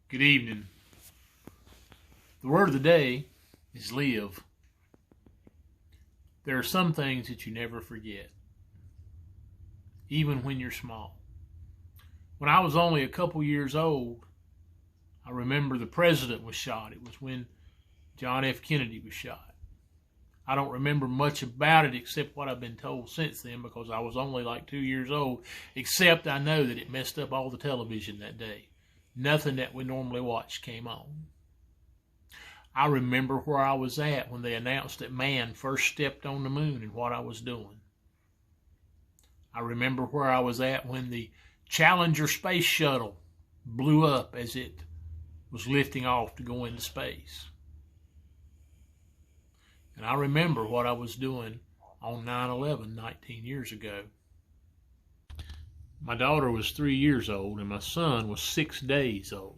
Good evening. The word of the day is live. There are some things that you never forget, even when you're small. When I was only a couple years old, I remember the president was shot. It was when John F. Kennedy was shot. I don't remember much about it except what I've been told since then because I was only like 2 years old, except I know that it messed up all the television that day. Nothing that we normally watch came on. I remember where I was at when they announced that man first stepped on the moon and what I was doing. I remember where I was at when the Challenger space shuttle blew up as it was lifting off to go into space. And I remember what I was doing on 9/11 19 years ago. My daughter was 3 years old and my son was 6 days old.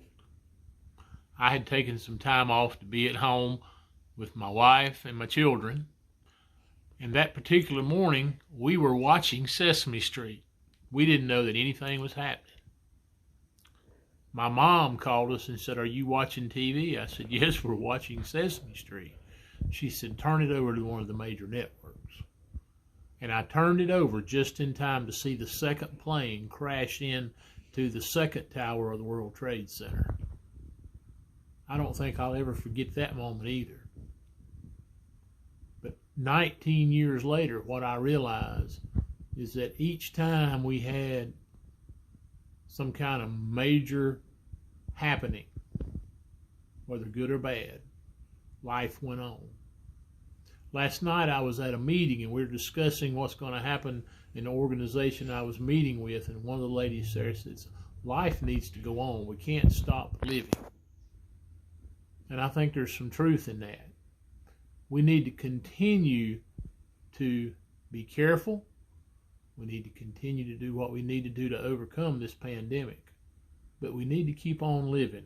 I had taken some time off to be at home with my wife and my children. And that particular morning, we were watching Sesame Street. We didn't know that anything was happening. My mom called us and said, "Are you watching TV?" I said, "Yes, we're watching Sesame Street." She said, "Turn it over to one of the major networks." And I turned it over just in time to see the second plane crash into the second tower of the World Trade Center. I don't think I'll ever forget that moment either. But 19 years later, what I realized is that each time we had some kind of major happening, whether good or bad, life went on. Last night I was at a meeting and we were discussing what's going to happen in the organization I was meeting with, and one of the ladies there says, "Life needs to go on. We can't stop living." And I think there's some truth in that. We need to continue to be careful. We need to continue to do what we need to do to overcome this pandemic. But we need to keep on living.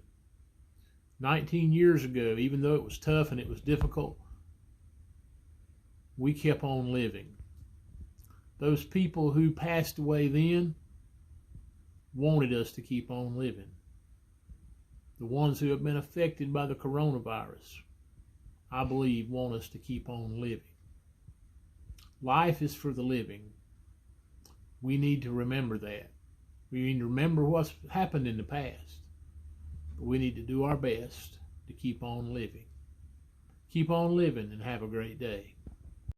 19 years ago, even though it was tough and it was difficult, we kept on living. Those people who passed away then wanted us to keep on living. The ones who have been affected by the coronavirus, I believe, want us to keep on living. Life is for the living. We need to remember that. We need to remember what's happened in the past. But we need to do our best to keep on living. Keep on living and have a great day.